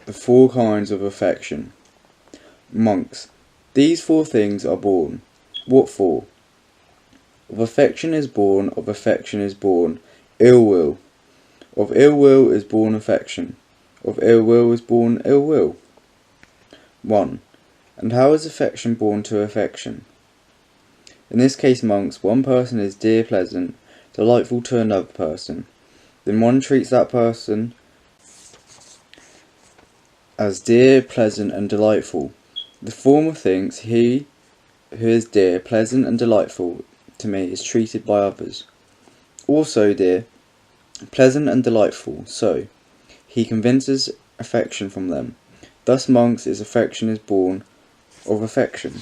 The 4 kinds of affection. Monks. These 4 things are born. What for? Of affection is born, ill will. Of ill will is born affection. Of ill will is born ill will. 1. And how is affection born to affection? In this case, monks, one person is dear, pleasant, delightful to another person. Then one treats that person as dear, pleasant, and delightful. The former thinks he who is dear, pleasant, and delightful to me is treated by others also dear, pleasant, and delightful, so he convinces affection from them. Thus, monks, affection is born of affection.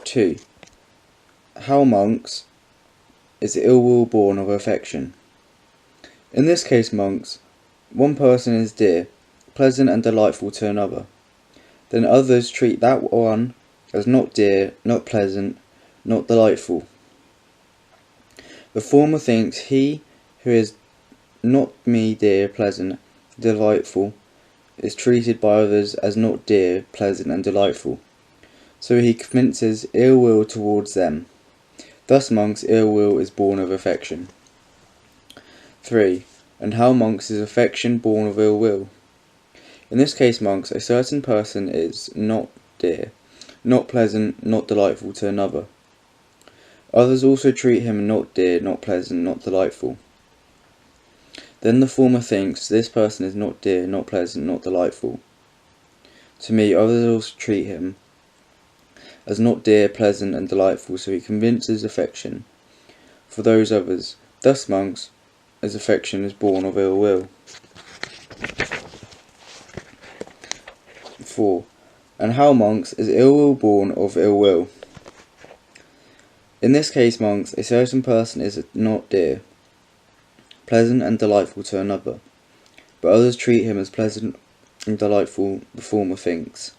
2. How, monks, is ill will born of affection? In this case, monks, one person is dear, pleasant, and delightful to another. Then others treat that one as not dear, not pleasant, not delightful. The former thinks he who is not me dear, pleasant, delightful is treated by others as not dear, pleasant, and delightful. So he convinces ill will towards them. Thus, monks, ill will is born of affection. 3. And how, monks, is affection born of ill will? In this case, monks, a certain person is not dear, not pleasant, not delightful to another. Others also treat him not dear, not pleasant, not delightful. Then the former thinks this person is not dear, not pleasant, not delightful to me. Others also treat him as not dear, pleasant, and delightful, so he convinces affection for those others. Thus, monks, as affection is born of ill will. 4. And how, monks, is ill will born of ill will? In this case, monks, a certain person is not dear, pleasant, and delightful to another, but others treat him as pleasant and delightful, the former thinks.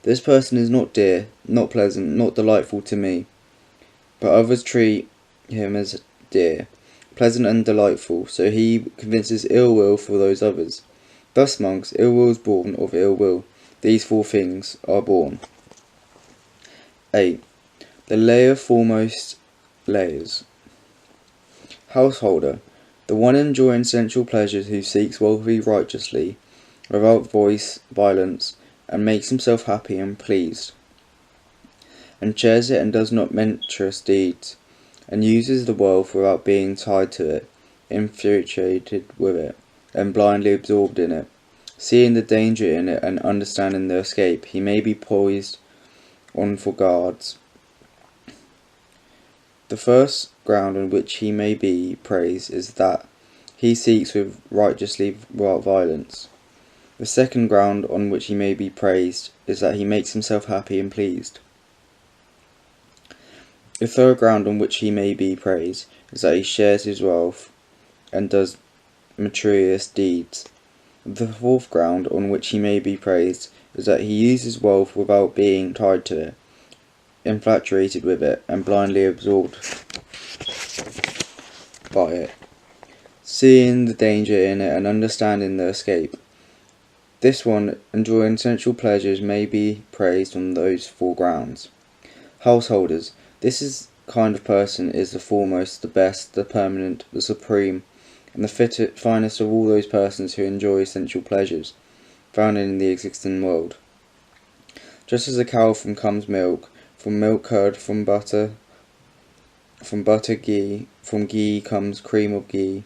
This person is not dear, not pleasant, not delightful to me, but others treat him as dear, pleasant, and delightful, so he convinces ill will for those others. Thus, monks, ill will is born of ill will. These 4 things are born. 8. The layer foremost layers. Householder. The one enjoying sensual pleasures who seeks wealthy righteously, without violence, and makes himself happy and pleased, and shares it and does not mentorious deeds, and uses the wealth without being tied to it, infatuated with it, and blindly absorbed in it. Seeing the danger in it and understanding the escape, he may be poised on for guards. The first ground on which he may be praised is that he seeks with righteously without violence. The second ground on which he may be praised is that he makes himself happy and pleased. The third ground on which he may be praised is that he shares his wealth and does meritorious deeds. The fourth ground on which he may be praised is that he uses wealth without being tied to it, infatuated with it, and blindly absorbed by it, seeing the danger in it and understanding the escape. This one, enjoying sensual pleasures, may be praised on those 4 grounds. Householders. This kind of person is the foremost, the best, the permanent, the supreme, and the finest of all those persons who enjoy sensual pleasures found in the existing world. Just as a cow comes milk, from milk curd, from butter ghee, from ghee comes cream of ghee,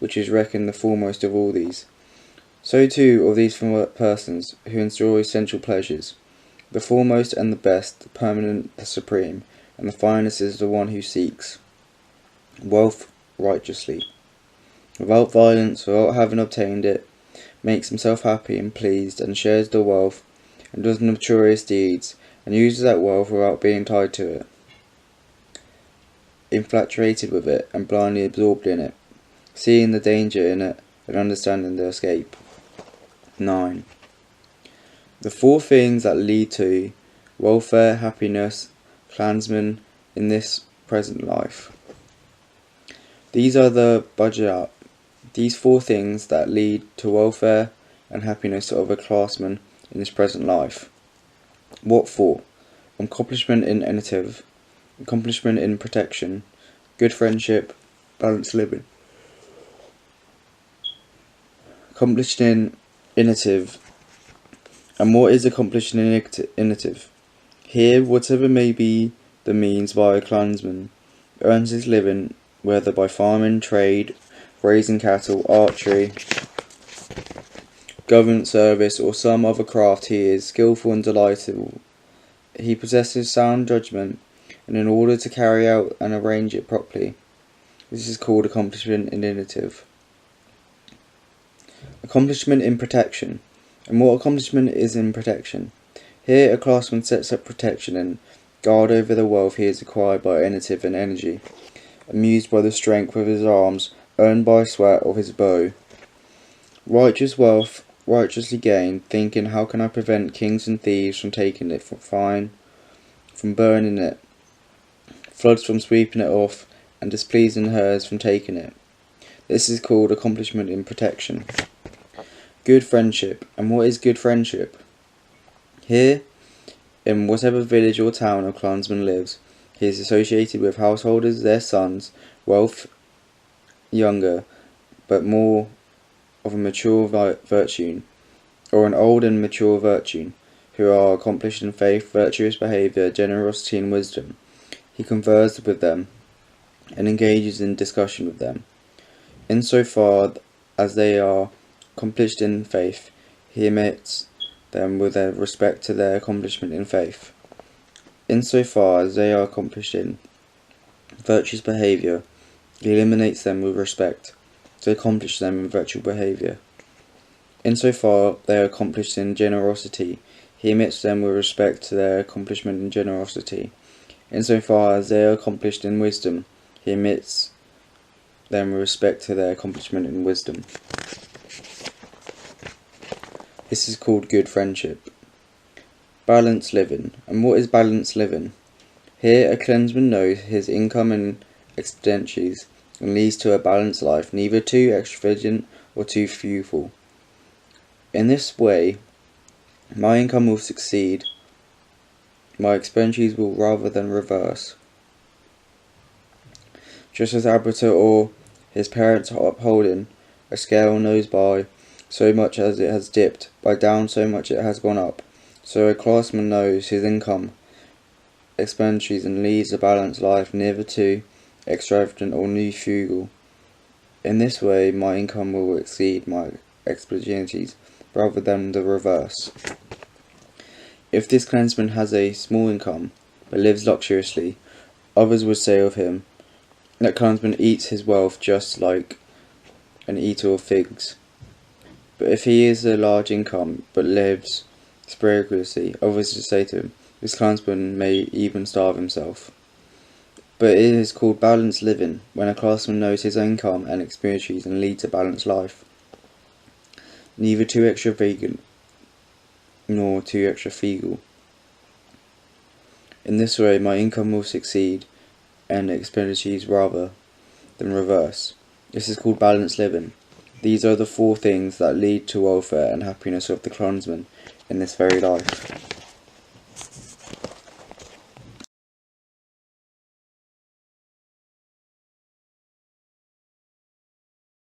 which is reckoned the foremost of all these. So too of these persons who enjoy sensual pleasures. The foremost and the best, the permanent, the supreme, and the finest is the one who seeks wealth righteously, without violence, without having obtained it, makes himself happy and pleased, and shares the wealth, and does meritorious deeds, and uses that wealth without being tied to it, infatuated with it, and blindly absorbed in it, seeing the danger in it, and understanding the escape. 9. The 4 things that lead to welfare, happiness, clansmen in this present life. These are the These four things that lead to welfare and happiness of a classman in his present life. What for? Accomplishment in initiative, accomplishment in protection, good friendship, balanced living. Accomplished in initiative. And what is accomplished in initiative? Here, whatever may be the means by a clansman earns his living, whether by farming, trade, raising cattle, archery, government service, or some other craft, he is skilful and delightful. He possesses sound judgment, and in order to carry out and arrange it properly, this is called accomplishment in initiative. Accomplishment in protection. And what accomplishment is in protection? Here a classman sets up protection and guard over the wealth he has acquired by initiative and energy, amused by the strength of his arms, earned by sweat of his bow. Righteous wealth, righteously gained, thinking how can I prevent kings and thieves from taking it, from burning it, floods from sweeping it off, and displeasing herds from taking it. This is called accomplishment in protection. Good friendship. And what is good friendship? Here, in whatever village or town a clansman lives, he is associated with householders, their sons, wealth younger, but more of a mature virtue, or an old and mature virtue, who are accomplished in faith, virtuous behaviour, generosity and wisdom. He converses with them, and engages in discussion with them. In so far as they are accomplished in faith, he admits them with respect to their accomplishment in faith. In so far as they are accomplished in virtuous behaviour, he eliminates them with respect to accomplish them in virtual behaviour. In so far they are accomplished in generosity, he admits them with respect to their accomplishment in generosity. In so far as they are accomplished in wisdom, he admits them with respect to their accomplishment in wisdom. This is called good friendship. Balanced living. And what is balanced living? Here a clansman knows his income and expenditures and leads to a balanced life, neither too extravagant or too frugal. In this way, my income will succeed, my expenditures will rather than reverse. Just as arbiter or his parents are upholding a scale knows by so much as it has dipped, by down so much it has gone up, so a classman knows his income, expenditures, and leads a balanced life, neither too extravagant or too frugal. In this way my income will exceed my expenditures, rather than the reverse. If this clansman has a small income, but lives luxuriously, others would say of him, that clansman eats his wealth just like an eater of figs. But if he has a large income, but lives spirituously, others would say to him, this clansman may even starve himself. But it is called balanced living, when a clansman knows his income and expenditures and leads a balanced life, neither too extravagant nor too extra frugal. In this way my income will succeed, and expenditures rather than reverse. This is called balanced living. These are the four things that lead to welfare and happiness of the clansman in this very life.